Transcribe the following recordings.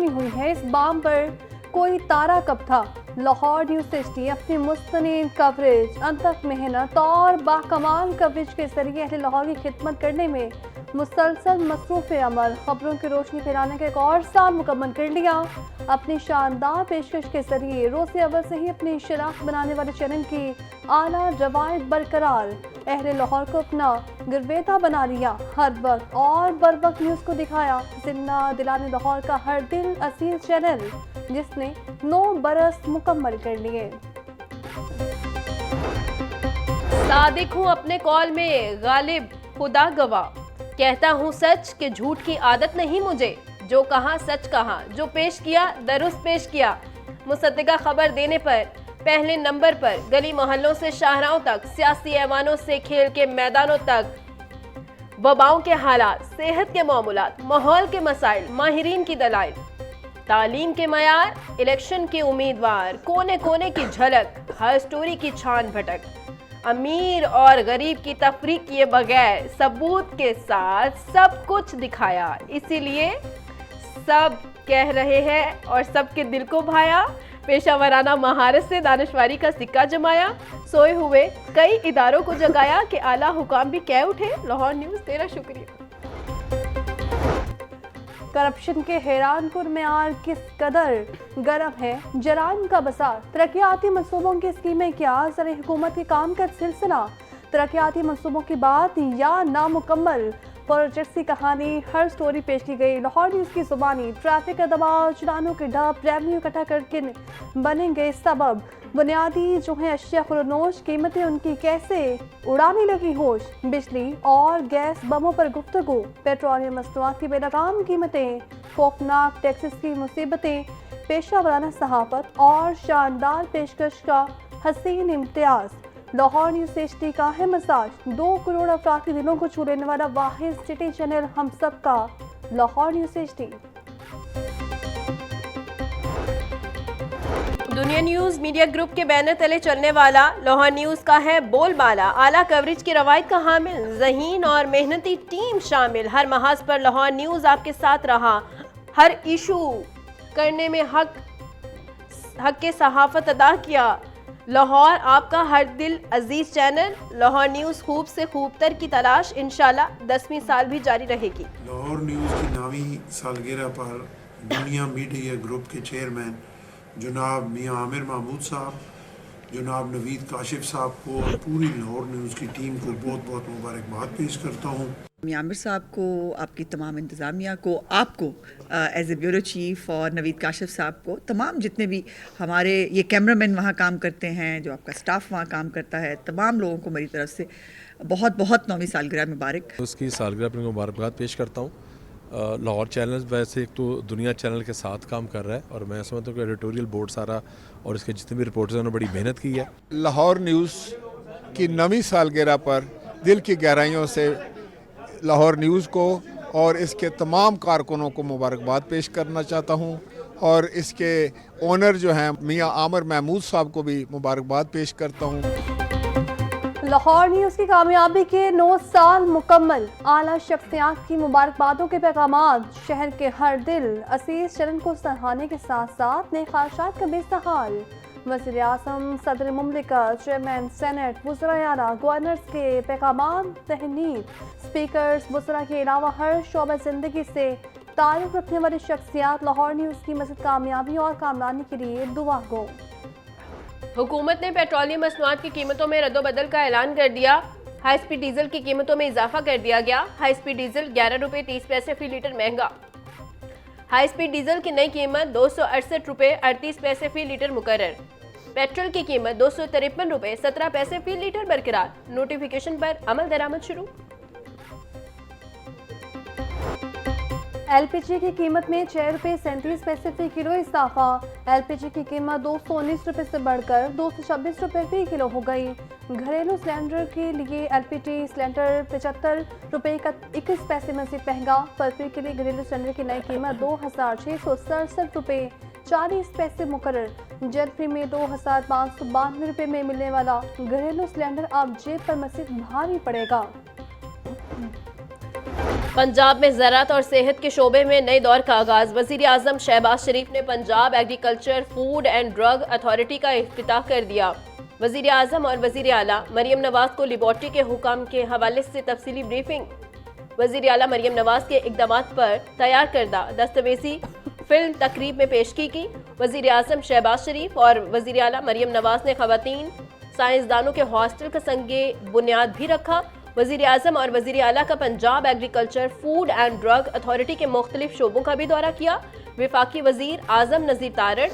रोशनी हुई है इस बाम पर कोई तारा कब था। लाहौर न्यूज़ सिटी अपनी मुस्तनीद कवरेज, अनथक मेहनत और बाकमाल कवरेज के जरिए अहले लाहौर की खिदमत करने में मुसलसल मसरूफ़ अमल खबरों की रोशनी फैलाने का एक और साल मुकम्मल कर लिया। अपनी शानदार पेशकश के जरिए रोज़ अव्वल से ही अपनी शनाख्त बनाने वाले चैनल की आला रवायत बरकरार अहले लाहौर को अपना गिरवेता बना लिया। हर वक्त और बर वक्त न्यूज़ को दिखाया। जिंदा दिलाने लाहौर का हर दिल अजीज चैनल जिसने 9 बरस मुकम्मल कर लिए। सादिक हूँ अपने कौल में, गालिब खुदा गवाह, कहता हूँ सच कि झूठ की आदत नहीं मुझे। जो कहा सच कहा, जो पेश किया दरुस्त पेश किया। मुसद्दिका खबर देने पर पहले नंबर पर, गली मोहल्लों से शाहराहों तक, सियासी ऐवानों से खेल के मैदानों तक, वबाओं के हालात, सेहत के मामूलात, माहौल के मसाइल, माहिरीन की दलाइल, तालीम के मयार, इलेक्शन के उम्मीदवार, कोने कोने की झलक, हर स्टोरी की छान भटक, अमीर और गरीब की तफरीक किए बगैर सबूत के साथ सब कुछ दिखाया। इसीलिए सब कह रहे हैं और सबके दिल को भाया। पेशावराना महारत से दानिशवारी का सिक्का जमाया, सोए हुए कई इदारों को जगाया कि आला हुकाम भी कह उठे। लाहौर न्यूज़ तेरा शुक्रिया। करप्शन के हैरानकुन मेयार किस कदर गर्म है जराइम का बसार। तरक्याती मनसूबों की स्कीमें क्या, ज़र हुकूमत के काम का सिलसिला। तरक्याती मनसूबों की बात या नामुकम्मल प्रोजेक्ट की कहानी, हर स्टोरी पेश की गई। लाहौर न्यूज़ की जुबानी ट्रैफिक का दबाव, चुनानों के डब, रेवन्यू इकट्ठा करके बनेंगे सबब। बुनियादी जो है अशिया खुरनोश, कीमतें उनकी कैसे उड़ाने लगी होश। बिजली और गैस बमों पर गुफ्तगू, पेट्रोलियम मसनूआत की बेलगाम कीमतें, खौफनाक टैक्सेस की मुसीबतें, पेशावराना सहाफत और शानदार पेशकश का हसीन इम्तियाज। लाहौर न्यूज़ सिटी का है मसाज, 2 करोड़ अफराद के दिलों को छू लेने वाला वाहिद सिटी चैनल हम सब का लाहौर न्यूज़ सिटी। दुनिया न्यूज़ मीडिया ग्रुप के बैनर तले चलने वाला लाहौर न्यूज़ का है बोलबाला। आला कवरेज की रवायत का हामिल, ज़हीन और मेहनती टीम शामिल। हर महाज पर लाहौर न्यूज़ आपके साथ रहा। हर इशू करने में हक के सहाफत अदा किया। लाहौर आपका हर दिल अजीज चैनल। लाहौर न्यूज़ खूब से खूब तर की तलाश इंशाल्लाह 10वीं साल भी जारी रहेगी। लाहौर न्यूज़ की 9वीं सालगिरह पर दुनिया मीडिया ग्रुप के चेयरमैन जनाब मियां आमिर महमूद साहब, जनाब नवीद काशिफ साहब को और पूरी लाहौर न्यूज़ की टीम को बहुत बहुत मुबारकबाद पेश करता हूँ। मियां आमिर साहब को, आपकी तमाम इंतज़ामिया को, आपको एज ए ब्यूरो चीफ़ और नवीद काशिफ साहब को, तमाम जितने भी हमारे ये कैमरामैन वहाँ काम करते हैं, जो आपका स्टाफ वहाँ काम करता है, तमाम लोगों को मेरी तरफ से बहुत बहुत 9वीं सालगिरह मुबारक। उसकी सालगिरह पर मुबारकबाद पेश करता हूँ। लाहौर चैनल वैसे एक तो दुनिया चैनल के साथ काम कर रहा है और मैं समझता हूँ कि एडिटोरियल बोर्ड सारा और इसके जितने भी रिपोर्टर्स हैं उन्होंने बड़ी मेहनत की है। लाहौर न्यूज़ की 9वीं सालगिरह पर दिल की गहराइयों से लाहौर न्यूज़ को और इसके तमाम कारकुनों को मुबारकबाद पेश करना चाहता हूँ और इसके ओनर जो हैं मियां आमिर महमूद साहब को भी मुबारकबाद पेश करता हूँ। लाहौर न्यूज़ की कामयाबी के 9 साल मुकम्मल, आला शख्सियात की मुबारकबादों के पैगामात, शहर के हर दिल असीस चरण को सराहने के साथ साथ नए ख्वाहिशात का बेसहाल। वज़ीर आज़म, सदर मुमलिकत, चेयरमैन सेनेट, वज़राए आला, गवर्नर्स के पैगामात तहनीत, स्पीकर्स, वज़रा के अलावा हर शोबा ज़िंदगी से ताल्लुक़ रखने वाली शख्सियात लाहौर न्यूज़ की मज़ीद कामयाबी और कामरानी के लिए दुआ गो। हुकूमत ने पेट्रोलियम मसनूआत की कीमतों में रद्दोबदल का ऐलान कर दिया। हाई स्पीड डीजल की कीमतों में इजाफा कर दिया गया। हाई स्पीड डीजल 11 रुपये 30 पैसे फी लीटर महंगा। हाई स्पीड डीजल की नई कीमत 268 रुपये 38 पैसे फी लीटर मुकर्रर। पेट्रोल की कीमत 253 रुपये 17 पैसे फी लीटर बरकरार। नोटिफिकेशन पर अमल दरामद शुरू। एलपीजी की कीमत में 6 रुपये 37 पैसे फी किलो इजाफा। एलपीजी की कीमत 219 रुपये से बढ़कर 226 रुपये फी किलो हो गई। घरेलू सिलेंडर के लिए एलपीजी सिलेंडर 75 रुपये का 21 पैसे मजीद महंगा। फरवरी के लिए घरेलू सिलेंडर की नई कीमत 2667 रुपये 40 पैसे मुकर्रर। जनवरी में 2592 रुपये में मिलने वाला घरेलू सिलेंडर अब जेब पर मजीद भारी पड़ेगा। पंजाब में ज़राअत और सेहत के शोबे में नए दौर का आगाज। वज़ीर आज़म शहबाज शरीफ ने Punjab agriculture food and drug authority का इफ्तिताह कर दिया। वज़ीर आज़म और वज़ीर आला मरियम नवाज को लिबर्टी के हुकाम के हवाले से तफसीली ब्रीफिंग। वज़ीर आला मरियम नवाज के इक़दामात पर तैयार करदा दस्तावेजी फिल्म तकरीब में पेश की गई। वज़ीर आज़म शहबाज शरीफ और वज़ीर आला मरियम नवाज ने ख़वातीन साइंसदानों के हॉस्टल का संगे बुनियाद भी रखा। वज़ीर आज़म और वज़ीर आला का Punjab agriculture food and drug authority के मुख्तलिफ शोबों का भी दौरा किया। वफाकी वज़ीर आज़म नज़ीर तारड़,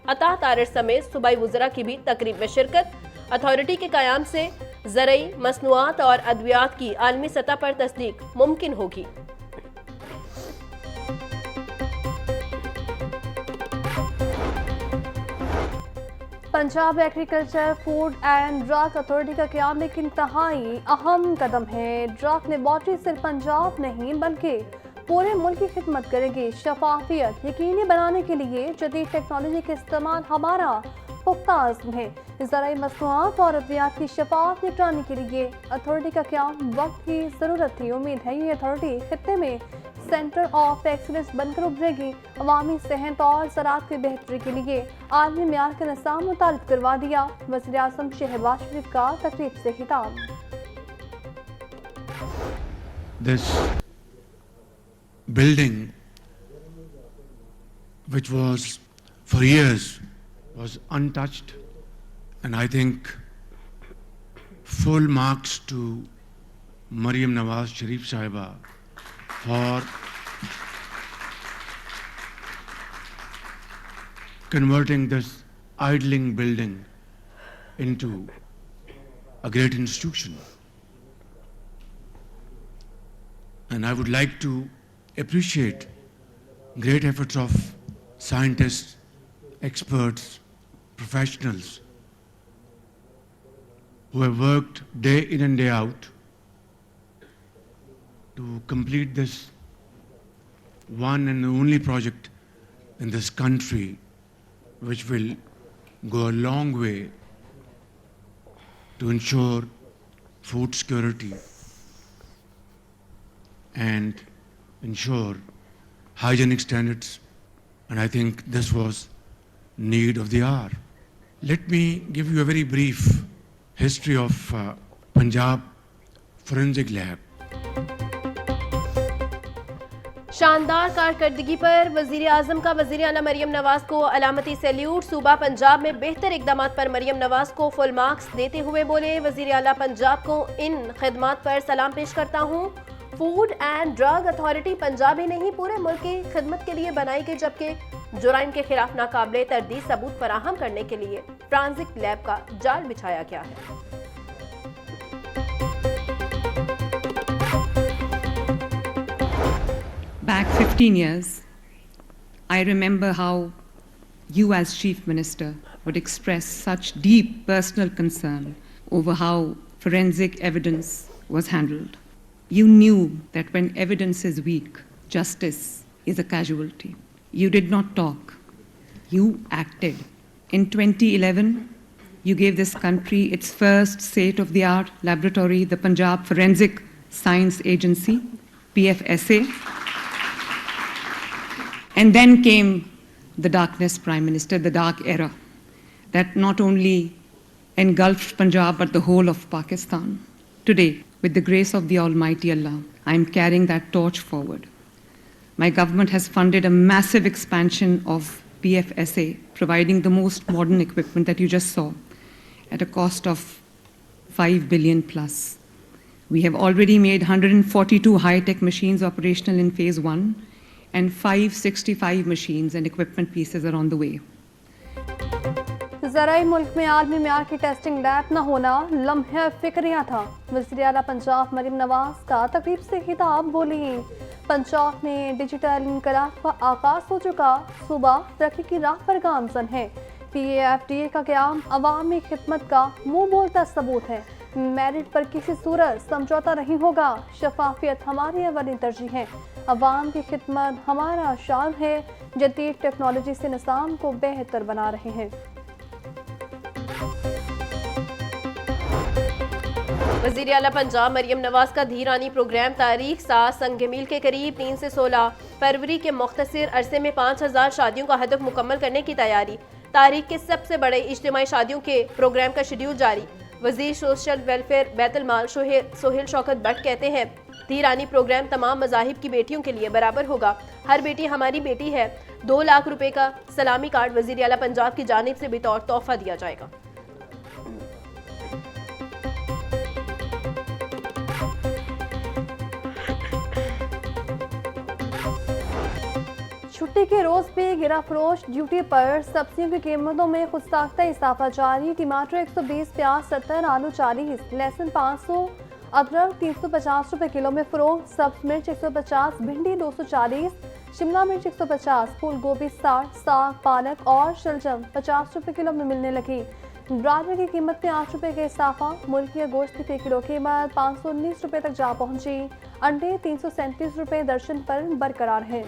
अता तारड़ समेत सूबाई वज़रा की भी तकरीब में शिरकत। अथॉरिटी के क़याम से ज़रई मसनूआत और अद्वियात की आलमी सतह पर तस्दीक मुमकिन होगी। Punjab agriculture food and drug authority का क़याम एक इंतहाई अहम कदम है। ड्रग लेबॉर्ट्री सिर्फ पंजाब नहीं बल्कि पूरे मुल्क की खिदमत करेगी। शफाफियत यकीनी बनाने के लिए जदीद टेक्नोलॉजी का इस्तेमाल हमारा पुख्ता आज़्म है। ज़राई मसनूआत और अद्वियात की शफाफ निगरानी के लिए अथॉरिटी का क़याम वक्त की ज़रूरत थी। उम्मीद है ये अथॉरिटी खित्ते में सेंटर ऑफ एक्सीलेंस बनकर उभरेगी। अवामी सेहत और ज़राअत की बेहतरी के लिए आलमी मेयार का निज़ाम मुतारिफ करवा दिया। वज़ीर आज़म शहबाज शरीफ का तकरीब से खिताब। This building, which was for years was untouched, and I think full marks to Maryam Nawaz Sharif Sahiba for converting this idling building into a great institution. And I would like to appreciate great efforts of scientists, experts, professionals who have worked day in and day out to complete this one and only project in this country, which will go a long way to ensure food security and ensure hygienic standards, and I think this was need of the hour. Let me give you a very brief history of Punjab Forensic Lab. शानदार कारकर्दगी पर वज़ीर आज़म का वज़ीर आला मरियम नवाज को अलामती salute. सूबा पंजाब में बेहतर इक़दामात पर मरियम नवाज को फुल मार्क्स देते हुए बोले, वज़ीर आला पंजाब को इन खिदमात पर सलाम पेश करता हूँ। Food and drug authority Punjab ही नहीं पूरे मुल्क की खिदमत के लिए बनाई गई, जबकि जुराइम के खिलाफ नाकाबिले तरदीद सबूत फराहम करने के लिए फोरेंसिक लैब का जाल बिछाया गया है। Back 15 years, I remember how you as Chief Minister would express such deep personal concern over how forensic evidence was handled. You knew that when evidence is weak, justice is a casualty. You did not talk. You acted. In 2011, you gave this country its first state-of-the-art laboratory, the Punjab Forensic Science Agency, PFSA. And then came the darkness, Prime Minister, the dark era that not only engulfed Punjab but the whole of Pakistan. Today, with the grace of the Almighty Allah, I am carrying that torch forward. My government has funded a massive expansion of PFSA, providing the most modern equipment that you just saw at a cost of 5 billion plus. We have already made 142 high-tech machines operational in phase 1, and 565 machines and equipment pieces are on the way. ज़राई मुल्क में आलमी मेयार की testing lab न होना लम्हे फिक्रियाँ था। वज़ीर आला पंजाब मरियम नवाज का तकरीब से खिताब बोली, पंजाब में डिजिटल इनकलाब का आगाज हो चुका, सूबा तरक्की की राह पर गामजन है। PAFDA का क़याम अवामी खिदमत का मुँह बोलता सबूत है। मेरिट पर किसी सूरत समझौता नहीं होगा। शफाफियत हमारी अवली तरजीह है। अवाम की खिदमत हमारा शान है। जदीद टेक्नोलॉजी से निज़ाम को बेहतर बना रहे हैं। वज़ीर आला पंजाब मरियम नवाज का धीरानी प्रोग्राम तारीख 7 संग मील के करीब 3 से 16 फरवरी के मुख्तसर अरसे में 5000 शादियों का हदफ मुकम्मल करने की तैयारी। तारीख के सबसे बड़े इज्तिमाई शादियों के प्रोग्राम का शेड्यूल जारी। वज़ीर सोशल वेलफेयर बैतुल माल सोहेल शौकत भट्ट कहते हैं, धीरानी प्रोग्राम तमाम मज़ाहिब की बेटियों के लिए बराबर होगा। हर बेटी हमारी बेटी है। 2 लाख रुपए का सलामी कार्ड वज़ीर आला पंजाब की जानिब से बतौर तोहफा दिया जाएगा। छुट्टी के रोज पे गिराफरोश ड्यूटी पर सब्जियों की कीमतों में खुदसाख्ता इजाफा जारी। टमाटर 120, प्याज 70, आलू 40, लहसुन 500, अदरक 350 रुपए किलो में फरोख्त। सब्ज मिर्च 150, भिंडी 240, शिमला मिर्च 150, फूल गोभी 60, साग पालक और शलजम 50 रुपए किलो में मिलने लगी। ब्रायलर की कीमत में 8 रुपए का इजाफा। मुर्गी या गोश्त की फी किलो कीमत 519 रुपए तक जा पहुंची। अंडे 337 रुपए दर्जन पर बरकरार है।